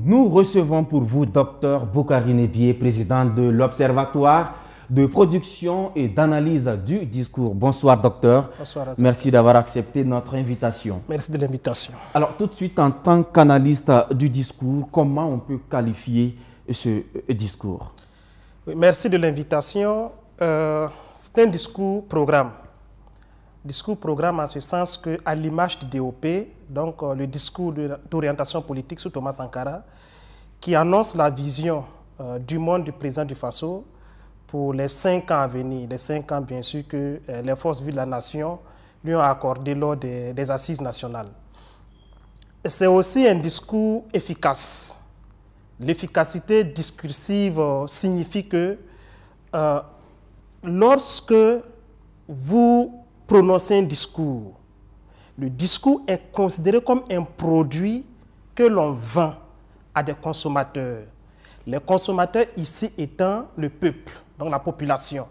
Nous recevons pour vous Dr Boukari Nebié, président de l'Observatoire de production et d'analyse du discours. Bonsoir docteur. Bonsoir. Merci d'avoir accepté notre invitation. Merci de l'invitation. Alors tout de suite, en tant qu'analyste du discours, comment on peut qualifier ce discours? Oui, merci de l'invitation. C'est un discours-programme. Discours-programme en ce sens qu'à l'image du DOP, donc le discours d'orientation politique sous Thomas Sankara, qui annonce la vision du monde du président du Faso pour les 5 ans à venir, les 5 ans bien sûr que les forces vives de la nation lui ont accordé lors des assises nationales. C'est aussi un discours efficace. L'efficacité discursive signifie que lorsque vous prononcez un discours, le discours est considéré comme un produit que l'on vend à des consommateurs. Les consommateurs ici étant le peuple, donc la population.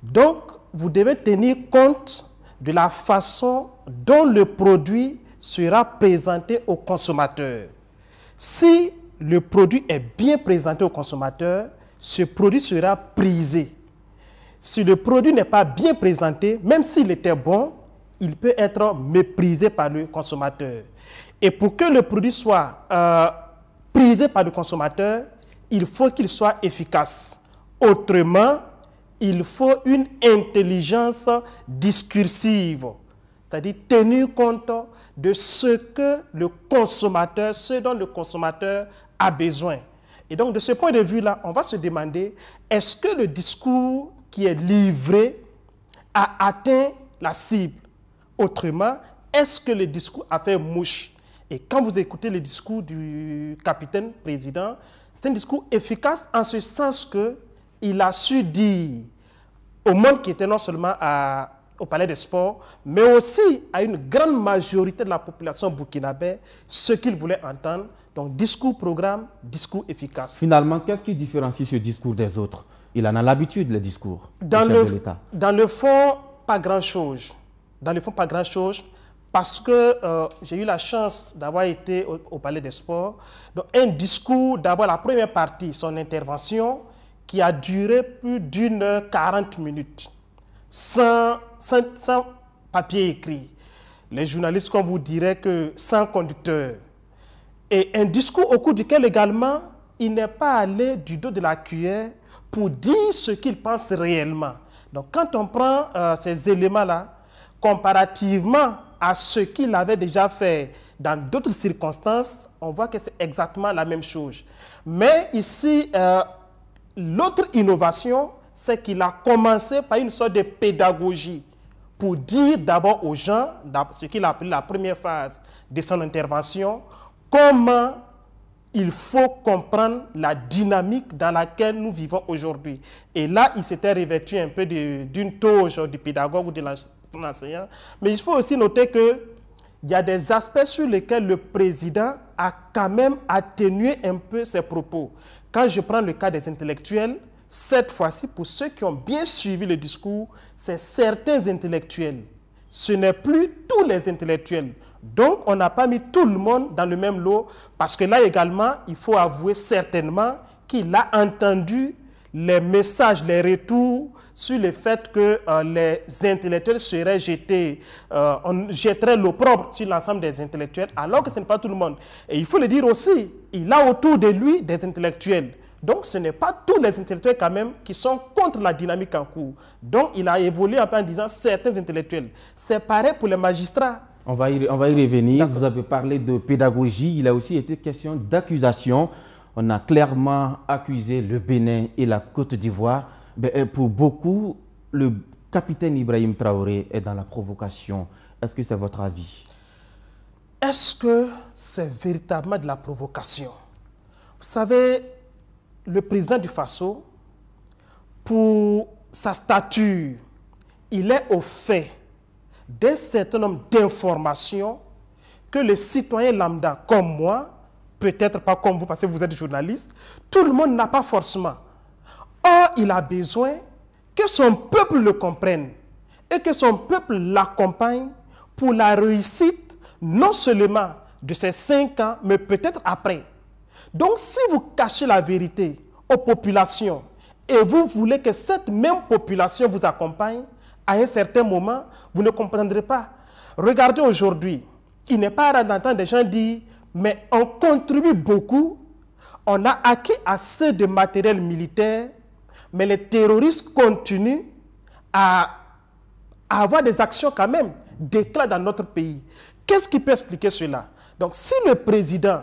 Donc, vous devez tenir compte de la façon dont le produit sera présenté au consommateur. Si le produit est bien présenté au consommateur, ce produit sera prisé. Si le produit n'est pas bien présenté, même s'il était bon, il peut être méprisé par le consommateur. Et pour que le produit soit prisé par le consommateur, il faut qu'il soit efficace. Autrement, il faut une intelligence discursive, c'est-à-dire tenir compte de ce que le consommateur, ce dont le consommateur a besoin. Et donc, de ce point de vue-là, on va se demander, est-ce que le discours qui est livré a atteint la cible? Autrement, est-ce que le discours a fait mouche? Et quand vous écoutez le discours du capitaine président, c'est un discours efficace en ce sens qu'il a su dire au monde qui était non seulement au Palais des Sports, mais aussi à une grande majorité de la population burkinabé ce qu'il voulait entendre. Donc, discours-programme, discours efficace. Finalement, qu'est-ce qui différencie ce discours des autres? Il en a l'habitude, le discours du chef de l'État. Dans le fond, pas grand-chose. Dans le fond, pas grand-chose. Parce que j'ai eu la chance d'avoir été au Palais des Sports. Donc, un discours, d'abord la première partie, son intervention, qui a duré plus d'une 40 minutes, sans papier écrit. Les journalistes, comme vous diraient, que sans conducteur. Et un discours au cours duquel également, il n'est pas allé du dos de la cuillère pour dire ce qu'il pense réellement. Donc, quand on prend ces éléments-là, comparativement à ce qu'il avait déjà fait dans d'autres circonstances, on voit que c'est exactement la même chose. Mais ici, l'autre innovation, c'est qu'il a commencé par une sorte de pédagogie pour dire d'abord aux gens, ce qu'il a appelé la première phase de son intervention, comment il faut comprendre la dynamique dans laquelle nous vivons aujourd'hui. Et là, il s'était revêtu un peu d'une toge du pédagogue ou de l'enseignant. Mais il faut aussi noter qu'il y a des aspects sur lesquels le président a quand même atténué un peu ses propos. Quand je prends le cas des intellectuels, cette fois-ci, pour ceux qui ont bien suivi le discours, c'est certains intellectuels. Ce n'est plus tous les intellectuels. Donc, on n'a pas mis tout le monde dans le même lot, parce que là également, il faut avouer certainement qu'il a entendu les messages, les retours sur le fait que les intellectuels seraient jetés, on jetterait l'opprobre sur l'ensemble des intellectuels, alors que ce n'est pas tout le monde. Et il faut le dire aussi, il a autour de lui des intellectuels. Donc, ce n'est pas tous les intellectuels quand même qui sont contre la dynamique en cours. Donc, il a évolué un peu en disant certains intellectuels. C'est pareil pour les magistrats. On va y revenir. Vous avez parlé de pédagogie. Il a aussi été question d'accusation. On a clairement accusé le Bénin et la Côte d'Ivoire. Pour beaucoup, le capitaine Ibrahim Traoré est dans la provocation. Est-ce que c'est votre avis? Est-ce que c'est véritablement de la provocation? Vous savez, le président du Faso, pour sa stature, il est au fait d'un certain nombre d'informations que le citoyen lambda comme moi, peut-être pas comme vous parce que vous êtes journaliste, tout le monde n'a pas forcément. Or, il a besoin que son peuple le comprenne et que son peuple l'accompagne pour la réussite non seulement de ces 5 ans, mais peut-être après. Donc, si vous cachez la vérité aux populations et vous voulez que cette même population vous accompagne, à un certain moment, vous ne comprendrez pas. Regardez aujourd'hui, il n'est pas rare d'entendre des gens dire « mais on contribue beaucoup, on a acquis assez de matériel militaire, mais les terroristes continuent à avoir des actions quand même d'éclat dans notre pays. » Qu'est-ce qui peut expliquer cela? Donc, si le président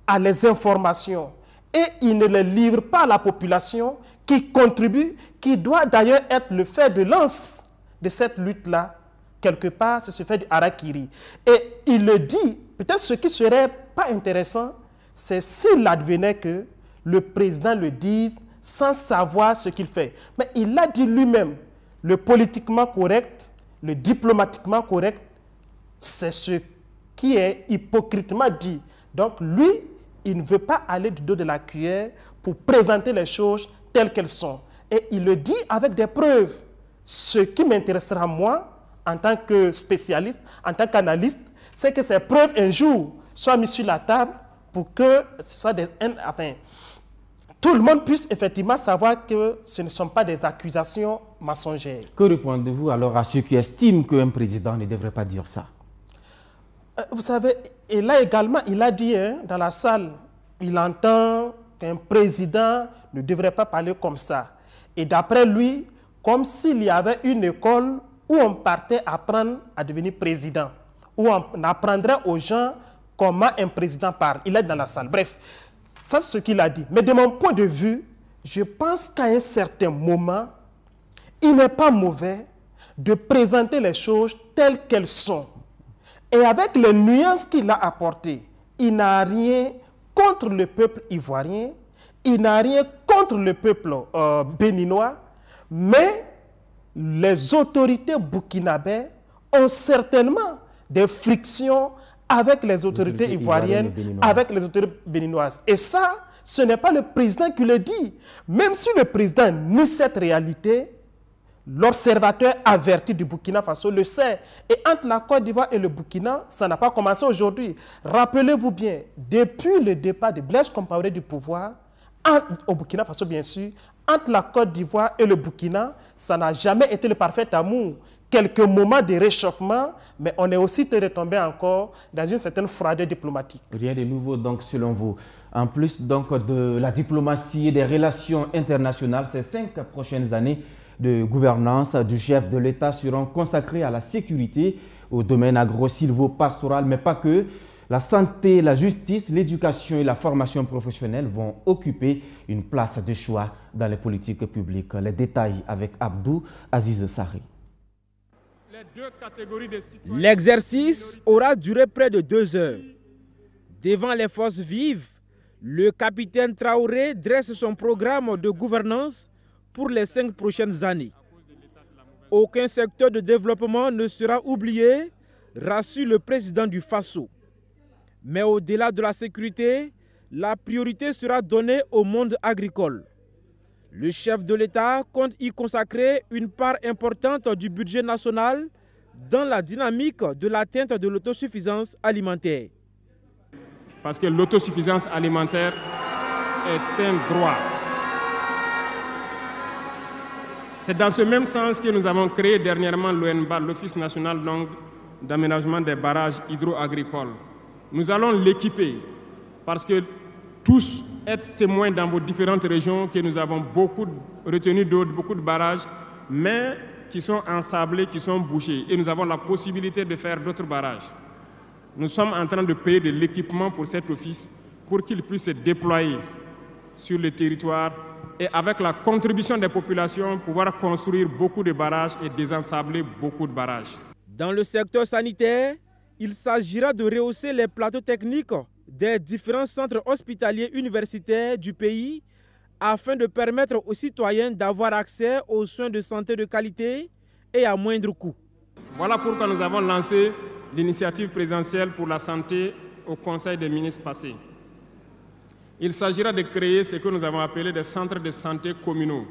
a les informations et il ne les livre pas à la population qui contribue, qui doit d'ailleurs être le fer de lance de cette lutte-là, quelque part, c'est ce fait du harakiri. Et il le dit, peut-être ce qui serait pas intéressant, c'est s'il advenait que le président le dise sans savoir ce qu'il fait. Mais il l'a dit lui-même, le politiquement correct, le diplomatiquement correct, c'est ce qui est hypocritement dit. Donc lui, il ne veut pas aller du dos de la cuillère pour présenter les choses telles qu'elles sont. Et il le dit avec des preuves. Ce qui m'intéressera moi, en tant que spécialiste, en tant qu'analyste, c'est que ces preuves un jour soient mises sur la table pour que ce soit tout le monde puisse effectivement savoir que ce ne sont pas des accusations mensongères. Que répondez-vous alors à ceux qui estiment qu'un président ne devrait pas dire ça? Vous savez, et là également, il a dit dans la salle, il entend qu'un président ne devrait pas parler comme ça. Et d'après lui, comme s'il y avait une école où on partait apprendre à devenir président, où on apprendrait aux gens comment un président parle. Il est dans la salle. Bref, ça c'est ce qu'il a dit. Mais de mon point de vue, je pense qu'à un certain moment, il n'est pas mauvais de présenter les choses telles qu'elles sont. Et avec les nuances qu'il a apportées, il n'a rien contre le peuple ivoirien, il n'a rien contre le peuple béninois, mais les autorités burkinabées ont certainement des frictions avec les autorités ivoiriennes, avec les autorités béninoises. Et ça, ce n'est pas le président qui le dit. Même si le président nie cette réalité, l'observateur averti du Burkina Faso le sait. Et entre la Côte d'Ivoire et le Burkina, ça n'a pas commencé aujourd'hui. Rappelez-vous bien, depuis le départ de Blaise Compaoré du pouvoir, au Burkina Faso bien sûr, entre la Côte d'Ivoire et le Burkina, ça n'a jamais été le parfait amour. Quelques moments de réchauffement, mais on est aussi retombé encore dans une certaine froideur diplomatique. Rien de nouveau donc selon vous. En plus donc de la diplomatie et des relations internationales, ces 5 prochaines années de gouvernance du chef de l'État seront consacrées à la sécurité, au domaine agro-silvo-pastoral, mais pas que. La santé, la justice, l'éducation et la formation professionnelle vont occuper une place de choix dans les politiques publiques. Les détails avec Abdou Aziz Sari. L'exercice aura duré près de 2 heures. Devant les forces vives, le capitaine Traoré dresse son programme de gouvernance pour les 5 prochaines années. Aucun secteur de développement ne sera oublié, rassure le président du Faso. Mais au-delà de la sécurité, la priorité sera donnée au monde agricole. Le chef de l'État compte y consacrer une part importante du budget national dans la dynamique de l'atteinte de l'autosuffisance alimentaire. Parce que l'autosuffisance alimentaire est un droit. C'est dans ce même sens que nous avons créé dernièrement l'ONBA, l'Office national d'aménagement des barrages hydro-agricoles. Nous allons l'équiper parce que tous êtes témoins dans vos différentes régions que nous avons beaucoup retenu d'eau, beaucoup de barrages, mais qui sont ensablés, qui sont bouchés. Et nous avons la possibilité de faire d'autres barrages. Nous sommes en train de payer de l'équipement pour cet office pour qu'il puisse se déployer sur le territoire et avec la contribution des populations, pouvoir construire beaucoup de barrages et désensabler beaucoup de barrages. Dans le secteur sanitaire, il s'agira de rehausser les plateaux techniques des différents centres hospitaliers universitaires du pays afin de permettre aux citoyens d'avoir accès aux soins de santé de qualité et à moindre coût. Voilà pourquoi nous avons lancé l'initiative présidentielle pour la santé au Conseil des ministres passé. Il s'agira de créer ce que nous avons appelé des centres de santé communaux.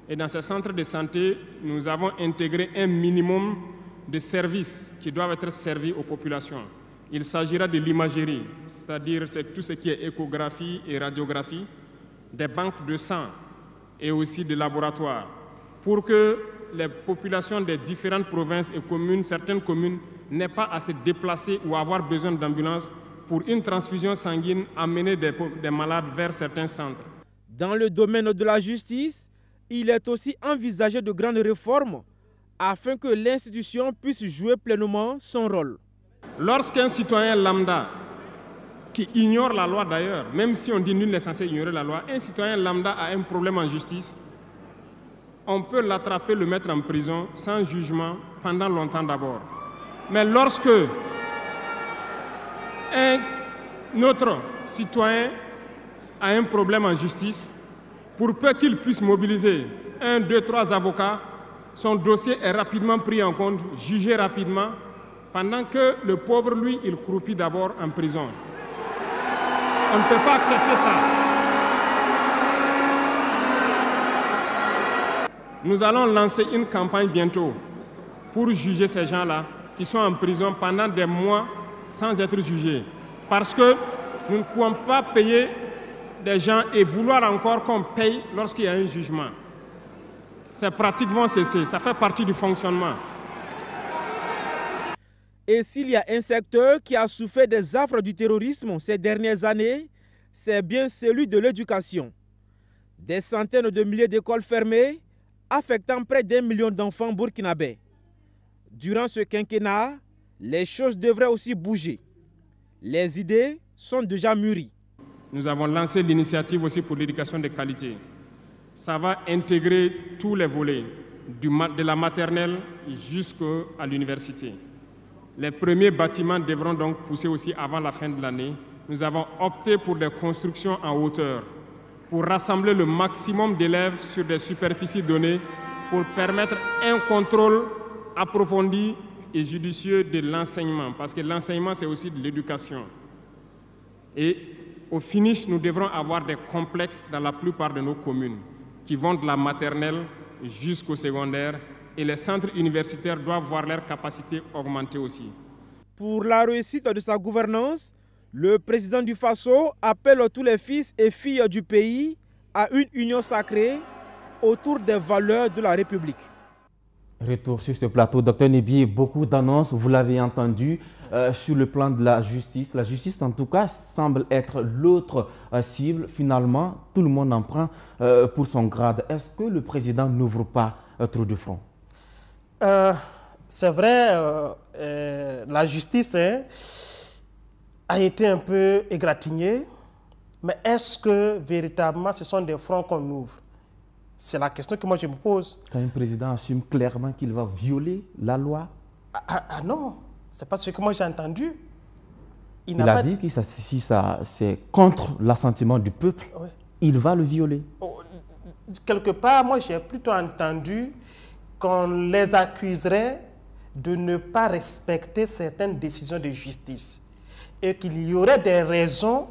Et dans ces centres de santé, nous avons intégré un minimum de services qui doivent être servis aux populations. Il s'agira de l'imagerie, c'est-à-dire tout ce qui est échographie et radiographie, des banques de sang et aussi des laboratoires, pour que les populations des différentes provinces et communes, certaines communes, n'aient pas à se déplacer ou avoir besoin d'ambulance pour une transfusion sanguine, amener des malades vers certains centres. Dans le domaine de la justice, il est aussi envisagé de grandes réformes afin que l'institution puisse jouer pleinement son rôle. Lorsqu'un citoyen lambda, qui ignore la loi d'ailleurs, même si on dit nul n'est censé ignorer la loi, un citoyen lambda a un problème en justice, on peut l'attraper, le mettre en prison sans jugement pendant longtemps d'abord. Mais lorsque un autre citoyen a un problème en justice, pour peu qu'il puisse mobiliser 1, 2, 3 avocats, son dossier est rapidement pris en compte, jugé rapidement, pendant que le pauvre, lui, il croupit d'abord en prison. On ne peut pas accepter ça. Nous allons lancer une campagne bientôt pour juger ces gens-là qui sont en prison pendant des mois sans être jugés. Parce que nous ne pouvons pas payer des gens et vouloir encore qu'on paye lorsqu'il y a un jugement. Ces pratiques vont cesser, ça fait partie du fonctionnement. Et s'il y a un secteur qui a souffert des affres du terrorisme ces dernières années, c'est bien celui de l'éducation. Des centaines de milliers d'écoles fermées, affectant près d'1 million d'enfants burkinabés. Durant ce quinquennat, les choses devraient aussi bouger. Les idées sont déjà mûries. Nous avons lancé l'initiative aussi pour l'éducation de qualité. Ça va intégrer tous les volets, de la maternelle jusqu'à l'université. Les premiers bâtiments devront donc pousser aussi avant la fin de l'année. Nous avons opté pour des constructions en hauteur, pour rassembler le maximum d'élèves sur des superficies données, pour permettre un contrôle approfondi et judicieux de l'enseignement, parce que l'enseignement, c'est aussi de l'éducation. Et au finish, nous devrons avoir des complexes dans la plupart de nos communes, qui vont de la maternelle jusqu'au secondaire, et les centres universitaires doivent voir leur capacité augmenter aussi. Pour la réussite de sa gouvernance, le président du Faso appelle tous les fils et filles du pays à une union sacrée autour des valeurs de la République. Retour sur ce plateau, Dr Nebié, beaucoup d'annonces, vous l'avez entendu, sur le plan de la justice. La justice, en tout cas, semble être l'autre cible. Finalement, tout le monde en prend pour son grade. Est-ce que le président n'ouvre pas trop de fronts? C'est vrai, la justice a été un peu égratignée, mais est-ce que véritablement ce sont des fronts qu'on ouvre? C'est la question que moi je me pose. Quand un président assume clairement qu'il va violer la loi? Ah non, c'est pas ce que moi j'ai entendu. Il a dit que si c'est contre l'assentiment du peuple, oui, il va le violer. Quelque part, moi j'ai plutôt entendu qu'on les accuserait de ne pas respecter certaines décisions de justice et qu'il y aurait des raisons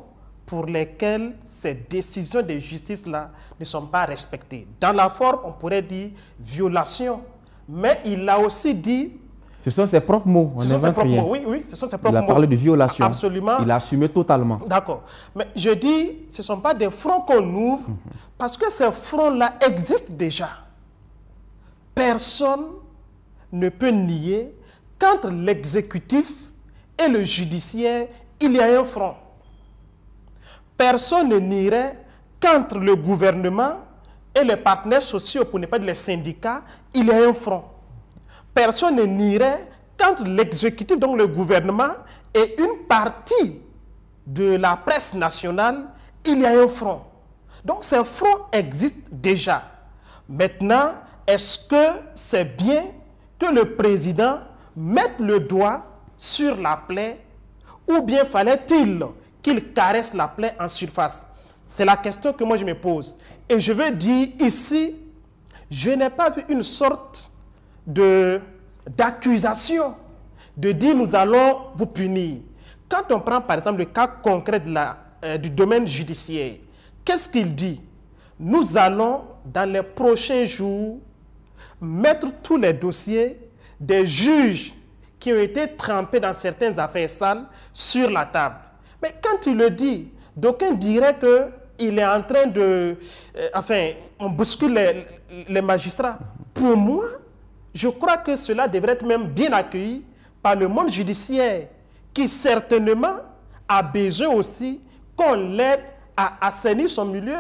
pour lesquelles ces décisions de justice-là ne sont pas respectées. Dans la forme, on pourrait dire violation, mais il a aussi dit... Ce sont ses propres mots. Ce sont ses propres mots, oui, ce sont ses propres mots. Il a parlé de violation. Absolument. Il a assumé totalement. D'accord. Mais je dis, ce ne sont pas des fronts qu'on ouvre, parce que ces fronts-là existent déjà. Personne ne peut nier qu'entre l'exécutif et le judiciaire, il y a un front. Personne ne nierait qu'entre le gouvernement et les partenaires sociaux, pour ne pas dire les syndicats, il y a un front. Personne ne nierait qu'entre l'exécutif, donc le gouvernement, et une partie de la presse nationale, il y a un front. Donc ces fronts existent déjà. Maintenant, est-ce que c'est bien que le président mette le doigt sur la plaie ou bien fallait-il qu'il caresse la plaie en surface? C'est la question que moi je me pose. Et je veux dire ici, je n'ai pas vu une sorte d'accusation de dire nous allons vous punir. Quand on prend par exemple le cas concret du domaine judiciaire, qu'est-ce qu'il dit? Nous allons dans les prochains jours mettre tous les dossiers des juges qui ont été trempés dans certaines affaires sales sur la table. Mais quand il le dit, d'aucuns diraient qu'il est en train de... on bouscule les magistrats. Pour moi, je crois que cela devrait être même bien accueilli par le monde judiciaire, qui certainement a besoin aussi qu'on l'aide à assainir son milieu.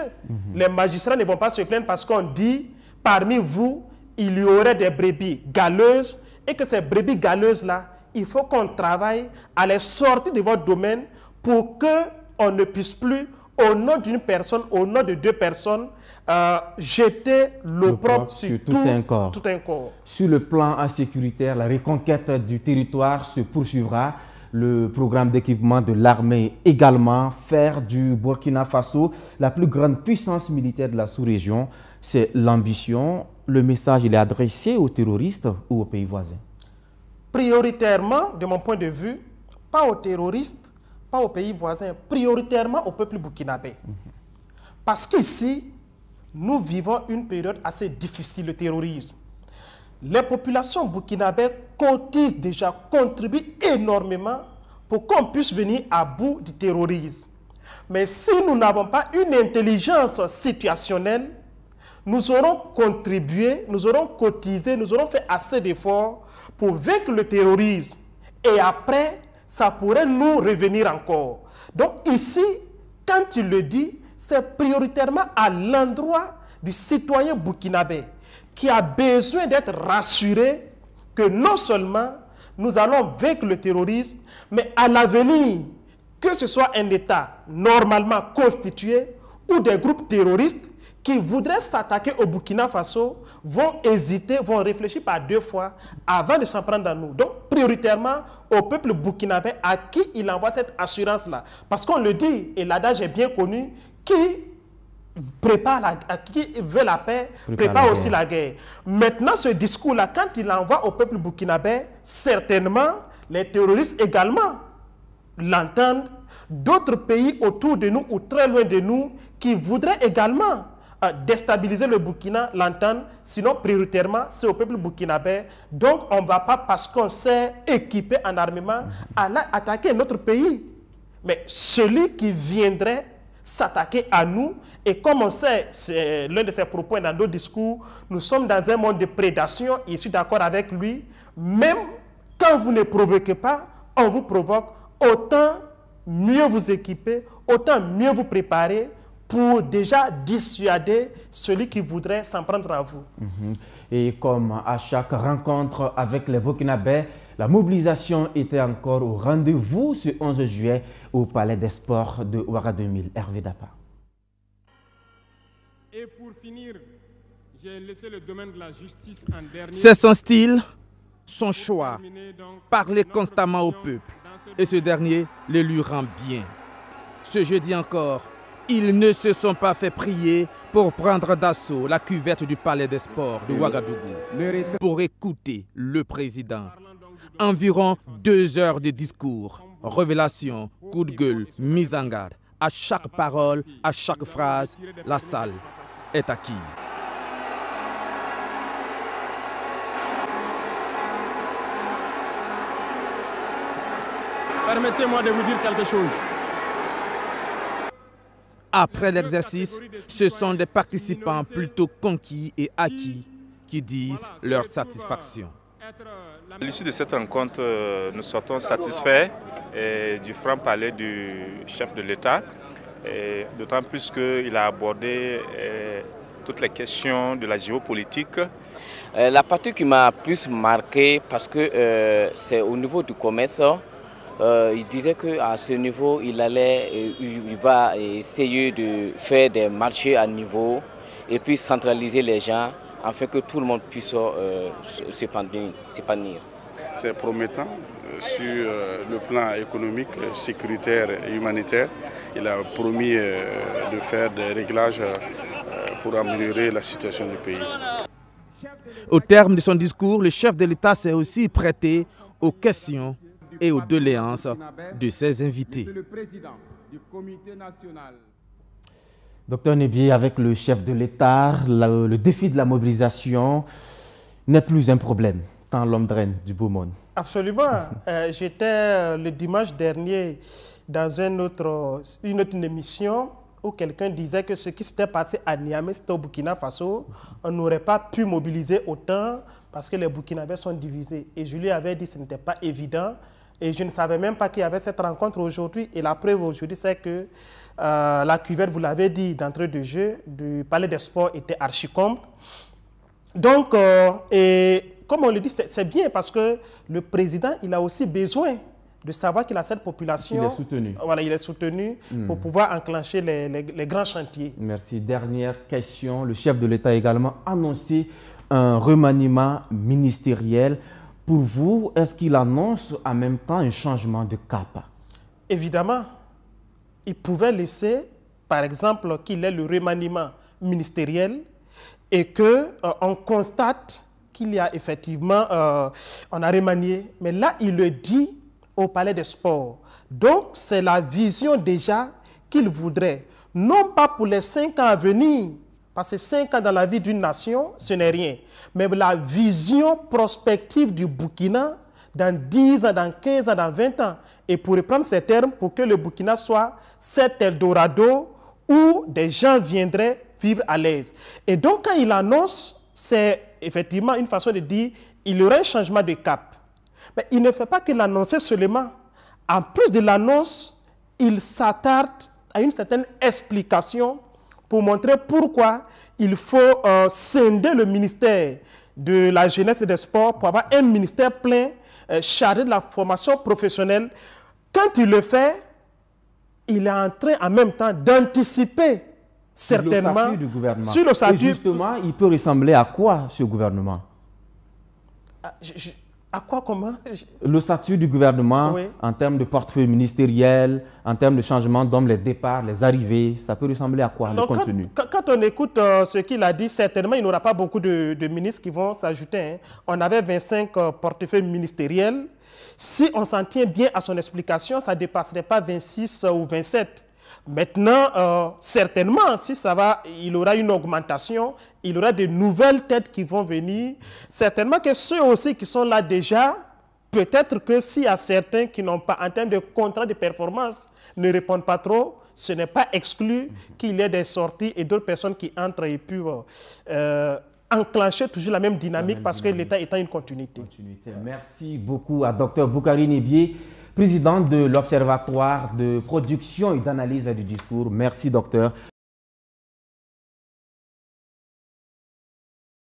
Les magistrats ne vont pas se plaindre parce qu'on dit, parmi vous, il y aurait des brebis galeuses, et que ces brebis galeuses-là, il faut qu'on travaille à les sortir de votre domaine pour qu'on ne puisse plus, au nom d'une personne, au nom de deux personnes, jeter l'opprobre sur tout un corps. Sur le plan sécuritaire, la reconquête du territoire se poursuivra. Le programme d'équipement de l'armée également, faire du Burkina Faso la plus grande puissance militaire de la sous-région. C'est l'ambition. Le message, il est adressé aux terroristes ou aux pays voisins? Prioritairement, de mon point de vue, pas aux terroristes, pas aux pays voisins, prioritairement au peuple burkinabé. Parce qu'ici, nous vivons une période assez difficile, le terrorisme. Les populations burkinabées cotisent déjà, contribuent énormément pour qu'on puisse venir à bout du terrorisme. Mais si nous n'avons pas une intelligence situationnelle, nous aurons contribué, nous aurons cotisé, nous aurons fait assez d'efforts pour vaincre le terrorisme. Et après, ça pourrait nous revenir encore. Donc ici, quand il le dit, c'est prioritairement à l'endroit du citoyen burkinabé qui a besoin d'être rassuré que non seulement nous allons vaincre le terrorisme, mais à l'avenir, que ce soit un État normalement constitué ou des groupes terroristes qui voudraient s'attaquer au Burkina Faso vont hésiter, vont réfléchir par deux fois avant de s'en prendre à nous. Donc, prioritairement au peuple burkinabé à qui il envoie cette assurance-là. Parce qu'on le dit, et l'adage est bien connu, qui veut la paix, prépare aussi la guerre. Maintenant, ce discours-là, quand il envoie au peuple burkinabé, certainement, les terroristes également l'entendent. D'autres pays autour de nous ou très loin de nous qui voudraient également déstabiliser le Burkina l'entendent, sinon prioritairement c'est au peuple burkinabé. Donc on ne va pas, parce qu'on s'est équipé en armement, aller attaquer notre pays. Mais celui qui viendrait s'attaquer à nous, et comme on sait, c'est l'un de ses propos dans d'autres discours, nous sommes dans un monde de prédation, et je suis d'accord avec lui, même quand vous ne provoquez pas, on vous provoque. Autant mieux vous équiper, autant mieux vous préparer pour déjà dissuader celui qui voudrait s'en prendre à vous. Et comme à chaque rencontre avec les Burkinabés, la mobilisation était encore au rendez-vous ce 11 juillet au Palais des Sports de Ouagadougou. Hervé Dapa. Et pour finir, j'ai laissé le domaine de la justice en dernier. C'est son style, son choix, parler constamment au peuple. Et ce dernier le lui rend bien. Ce jeudi encore, ils ne se sont pas fait prier pour prendre d'assaut la cuvette du Palais des Sports de Ouagadougou pour écouter le président. Environ 2 heures de discours, révélations, coup de gueule, mise en garde. À chaque parole, à chaque phrase, la salle est acquise. Permettez-moi de vous dire quelque chose. Après l'exercice, ce sont des participants plutôt conquis et acquis qui disent leur satisfaction. À l'issue de cette rencontre, nous sortons satisfaits du franc-parler du chef de l'État, d'autant plus qu'il a abordé toutes les questions de la géopolitique. La partie qui m'a plus marqué, parce que c'est au niveau du commerce. Il disait qu'à ce niveau, il va essayer de faire des marchés à niveau et puis centraliser les gens afin que tout le monde puisse s'épanouir. C'est promettant sur le plan économique, sécuritaire et humanitaire. Il a promis de faire des réglages pour améliorer la situation du pays. Au terme de son discours, le chef de l'État s'est aussi prêté aux questions et aux doléances de ses invités. Docteur Nebié, avec le chef de l'État, le défi de la mobilisation n'est plus un problème. quand l'homme draine du beau monde. Absolument. J'étais le dimanche dernier dans une autre émission où quelqu'un disait que ce qui s'était passé à Niamey, c'était au Burkina Faso. On n'aurait pas pu mobiliser autant parce que les Burkinabés sont divisés. Et je lui avais dit que ce n'était pas évident. Et je ne savais même pas qu'il y avait cette rencontre aujourd'hui. Et la preuve aujourd'hui, c'est que la cuvette, vous l'avez dit, d'entrée de jeu du Palais des Sports était archi-comble. Donc, et comme on le dit, c'est bien parce que le président, il a aussi besoin de savoir qu'il a cette population. Il est soutenu. Voilà, il est soutenu pour pouvoir enclencher les grands chantiers. Merci. Dernière question. Le chef de l'État a également annoncé un remaniement ministériel. Pour vous, est-ce qu'il annonce en même temps un changement de cap? Évidemment, il pouvait laisser, par exemple, qu'il ait le remaniement ministériel et qu'on constate qu'il y a effectivement, on a remanié. Mais là, il le dit au Palais des Sports. Donc, c'est la vision déjà qu'il voudrait. Non pas pour les 5 ans à venir, parce que 5 ans dans la vie d'une nation, ce n'est rien. Mais la vision prospective du Burkina dans 10 ans, dans 15 ans, dans 20 ans. Et pour reprendre ces termes, pour que le Burkina soit cet Eldorado où des gens viendraient vivre à l'aise. Et donc, quand il annonce, c'est effectivement une façon de dire il y aura un changement de cap. Mais il ne fait pas que l'annoncer seulement. En plus de l'annonce, il s'attarde à une certaine explication pour montrer pourquoi il faut scinder le ministère de la jeunesse et des sports pour avoir un ministère plein chargé de la formation professionnelle. Quand il le fait, il est en train en même temps d'anticiper certainement sur le statut du gouvernement. Sur le statut. Et justement, il peut ressembler à quoi ce gouvernement? À quoi, comment? Le statut du gouvernement, oui, en termes de portefeuille ministériel, en termes de changement d'hommes, les départs, les arrivées, ça peut ressembler à quoi, le contenu? Quand on écoute ce qu'il a dit, certainement, il n'y aura pas beaucoup de ministres qui vont s'ajouter. Hein. On avait 25 portefeuilles ministériels. Si on s'en tient bien à son explication, ça ne dépasserait pas 26 ou 27. Maintenant, certainement, si ça va, il y aura une augmentation, il y aura de nouvelles têtes qui vont venir. Certainement que ceux aussi qui sont là déjà, peut-être que s'il y a certains qui n'ont pas, en termes de contrat de performance, ne répondent pas trop, ce n'est pas exclu qu'il y ait des sorties et d'autres personnes qui entrent et puis enclencher toujours la même dynamique parce que l'État étant une continuité. Merci beaucoup à Dr Boukari Nebié, président de l'Observatoire de production et d'analyse du discours. Merci, docteur.